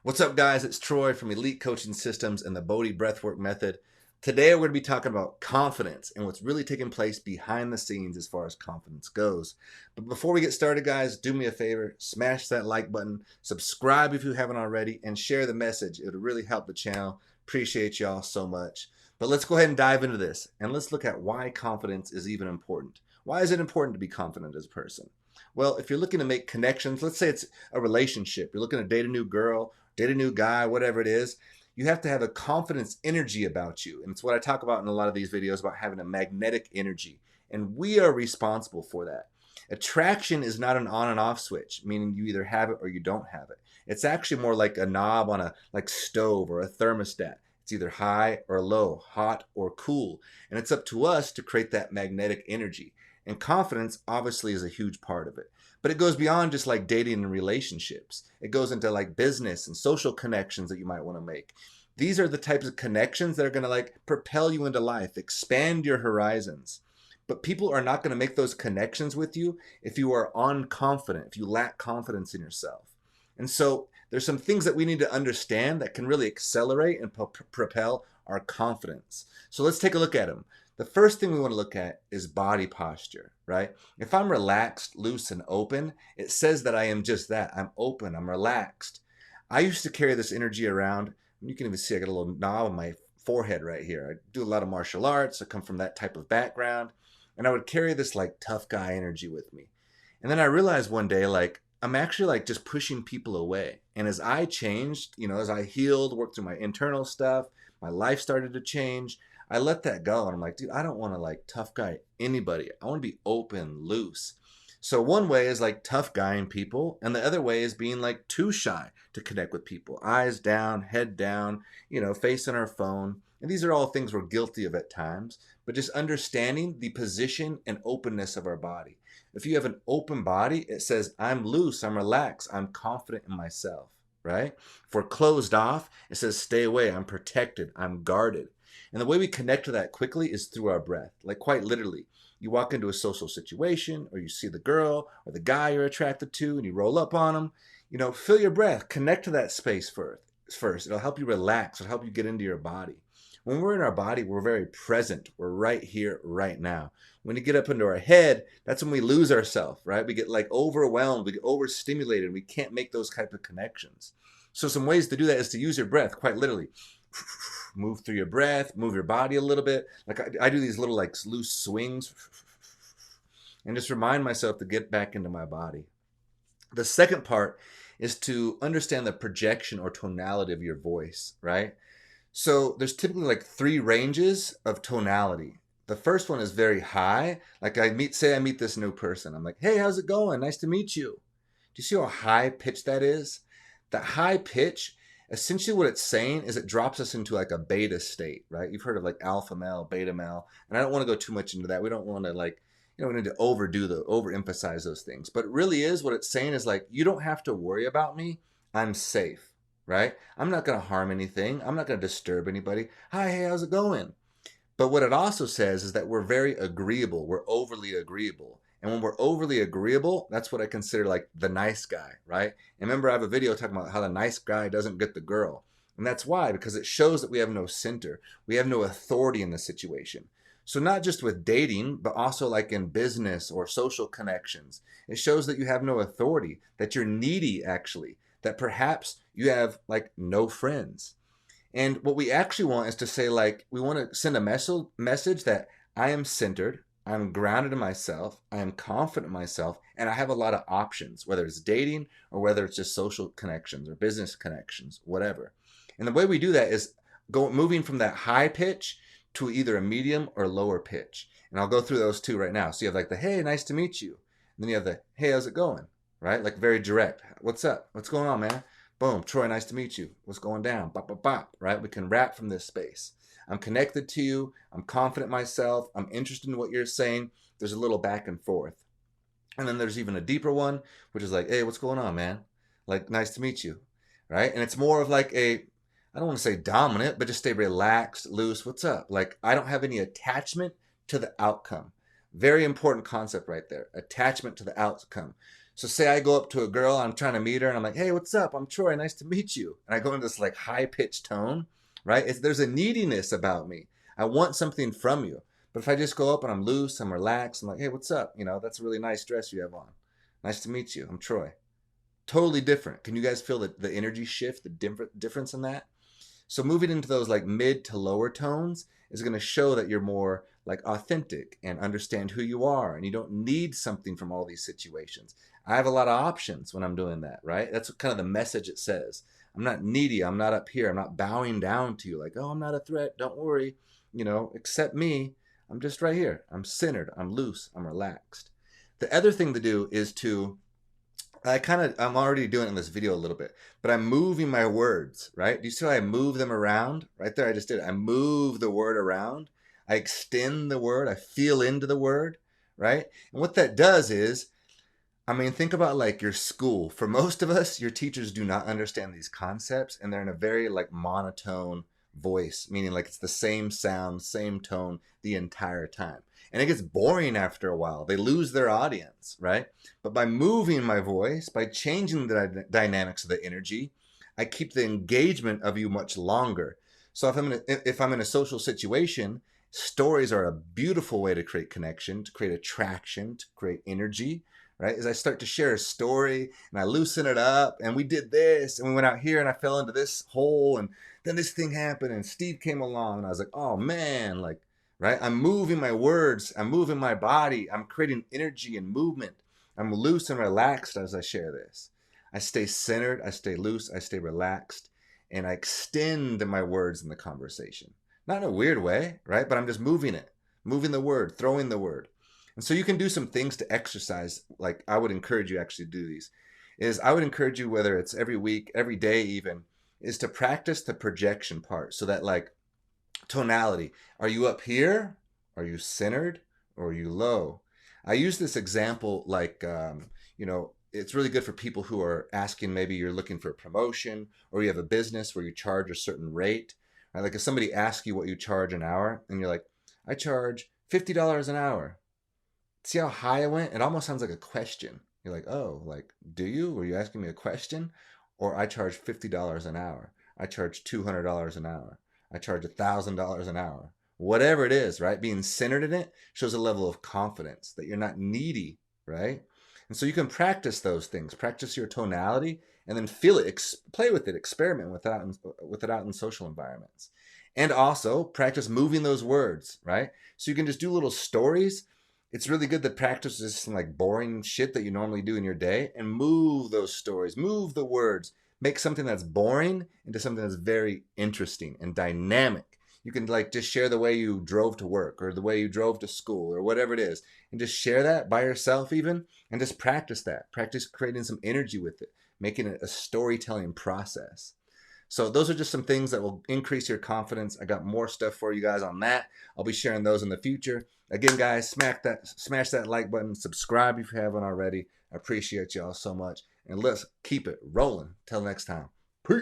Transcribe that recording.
What's up, guys? It's Troy from Elite Coaching Systems and the Bodhi Breathwork Method. Today, we're going to be talking about confidence and what's really taking place behind the scenes as far as confidence goes. But before we get started, guys, do me a favor, smash that like button, subscribe if you haven't already, and share the message. It'll really help the channel. Appreciate y'all so much. But let's go ahead and dive into this, and let's look at why confidence is even important. Why is it important to be confident as a person? Well, if you're looking to make connections, let's say it's a relationship, you're looking to date a new girl, date a new guy, whatever it is, you have to have a confidence energy about you. And it's what I talk about in a lot of these videos about having a magnetic energy. And we are responsible for that. Attraction is not an on and off switch, meaning you either have it or you don't have it. It's actually more like a knob on a stove or a thermostat. It's either high or low, hot or cool. And it's up to us to create that magnetic energy. And confidence obviously is a huge part of it. But it goes beyond just like dating and relationships. It goes into like business and social connections that you might want to make. These are the types of connections that are going to like propel you into life, expand your horizons. But people are not going to make those connections with you if you are unconfident, if you lack confidence in yourself. And so there's some things that we need to understand that can really accelerate and propel our confidence. So let's take a look at them. The first thing we want to look at is body posture, right? If I'm relaxed, loose, and open, it says that I am just that. I'm open, I'm relaxed. I used to carry this energy around. You can even see I got a little knob on my forehead right here. I do a lot of martial arts. I come from that type of background. And I would carry this like tough guy energy with me. And then I realized one day, like, I'm actually like just pushing people away. And as I changed, as I healed, worked through my internal stuff, my life started to change. I let that go and I'm like, dude, I don't want to like tough guy anybody. I want to be open, loose. So one way is like tough guying people, and the other way is being like too shy to connect with people. Eyes down, head down, face on our phone. And these are all things we're guilty of at times, but just understanding the position and openness of our body. If you have an open body, it says, I'm loose, I'm relaxed, I'm confident in myself, right? If we're closed off, it says, stay away, I'm protected, I'm guarded. And the way we connect to that quickly is through our breath, like quite literally. You walk into a social situation, or you see the girl or the guy you're attracted to, and you roll up on them. Feel your breath, connect to that space first. It'll help you relax, it'll help you get into your body. When we're in our body, we're very present. We're right here, right now. When you get up into our head, that's when we lose ourselves, right? We get like overwhelmed, we get overstimulated, we can't make those type of connections. So some ways to do that is to use your breath, quite literally. Move through your breath, move your body a little bit. Like I do these little like loose swings and just remind myself to get back into my body. The second part is to understand the projection or tonality of your voice, right? So there's typically like three ranges of tonality. The first one is very high. Like I meet this new person. I'm like, hey, how's it going? Nice to meet you. Do you see how high pitched that is? That high pitch, essentially what it's saying is it drops us into like a beta state, right? You've heard of like alpha male, beta male, and I don't want to go too much into that. We don't want to we need to overemphasize those things. But it really is what it's saying is like, you don't have to worry about me. I'm safe, right? I'm not going to harm anything. I'm not going to disturb anybody. Hi, hey, how's it going? But what it also says is that we're very agreeable. We're overly agreeable. And when we're overly agreeable, that's what I consider like the nice guy, right? And remember, I have a video talking about how the nice guy doesn't get the girl. And that's why, because it shows that we have no center. We have no authority in the situation. So not just with dating, but also like in business or social connections. It shows that you have no authority, that you're needy actually, that perhaps you have like no friends. And what we actually want is to say, like, we want to send a message that I am centered, I'm grounded in myself, I am confident in myself, and I have a lot of options, whether it's dating or whether it's just social connections or business connections, whatever. And the way we do that is moving from that high pitch to either a medium or lower pitch. And I'll go through those two right now. So you have like the, hey, nice to meet you. And then you have the, hey, how's it going? Right? Like very direct. What's up? What's going on, man? Boom, Troy, nice to meet you. What's going down? Bop, bop, bop, right? We can rap from this space. I'm connected to you. I'm confident in myself. I'm interested in what you're saying. There's a little back and forth. And then there's even a deeper one, which is like, hey, what's going on, man? Like, nice to meet you, right? And it's more of like I don't want to say dominant, but just stay relaxed, loose. What's up? Like, I don't have any attachment to the outcome. Very important concept right there. Attachment to the outcome. So say I go up to a girl, I'm trying to meet her, and I'm like, hey, what's up? I'm Troy, nice to meet you. And I go into this like high pitched tone, right? There's a neediness about me. I want something from you. But if I just go up and I'm loose, I'm relaxed, I'm like, hey, what's up? That's a really nice dress you have on. Nice to meet you. I'm Troy. Totally different. Can you guys feel the energy shift, the difference in that? So moving into those like mid to lower tones is going to show that you're more like authentic and understand who you are, and you don't need something from all these situations. I have a lot of options when I'm doing that, right? That's kind of the message it says. I'm not needy. I'm not up here. I'm not bowing down to you like, oh, I'm not a threat. Don't worry. Accept me. I'm just right here. I'm centered. I'm loose. I'm relaxed. The other thing to do is I'm already doing it in this video a little bit, but I'm moving my words, right? Do you see how I move them around? Right there, I just did it. I move the word around. I extend the word. I feel into the word, right? And what that does is, think about like your school. For most of us, your teachers do not understand these concepts, and they're in a very like monotone voice, meaning like it's the same sound, same tone the entire time. And it gets boring after a while. They lose their audience, right? But by moving my voice, by changing the dynamics of the energy, I keep the engagement of you much longer. So if I'm in a social situation, stories are a beautiful way to create connection, to create attraction, to create energy, right? As I start to share a story and I loosen it up, and we did this and we went out here and I fell into this hole, and then this thing happened and Steve came along, and I was like, oh man, like, right? I'm moving my words, I'm moving my body, I'm creating energy and movement. I'm loose and relaxed as I share this. I stay centered, I stay loose, I stay relaxed, and I extend my words in the conversation. Not in a weird way, right? But I'm just moving it, moving the word, throwing the word. And so you can do some things to exercise. Like I would encourage you actually to do these. I would encourage you, whether it's every week, every day even, is to practice the projection part. So that like tonality. Are you up here? Are you centered? Or are you low? I use this example like, it's really good for people who are asking, maybe you're looking for a promotion or you have a business where you charge a certain rate. Right? Like if somebody asks you what you charge an hour and you're like, I charge $50 an hour. See how high I went? It almost sounds like a question. You're like, oh, like, do you? Were you asking me a question? Or I charge $50 an hour. I charge $200 an hour. I charge $1,000 an hour. Whatever it is, right? Being centered in it shows a level of confidence that you're not needy, right? And so you can practice those things. Practice your tonality and then feel it, play with it, experiment with it out in social environments. And also practice moving those words, right? So you can just do little stories. It's really good to practice just some like boring shit that you normally do in your day and move those stories, move the words, make something that's boring into something that's very interesting and dynamic. You can like just share the way you drove to work or the way you drove to school or whatever it is, and just share that by yourself even, and just practice that. Practice creating some energy with it, making it a storytelling process. So those are just some things that will increase your confidence. I got more stuff for you guys on that. I'll be sharing those in the future. Again, guys, smash that like button, subscribe if you haven't already. I appreciate y'all so much. And let's keep it rolling. Till next time.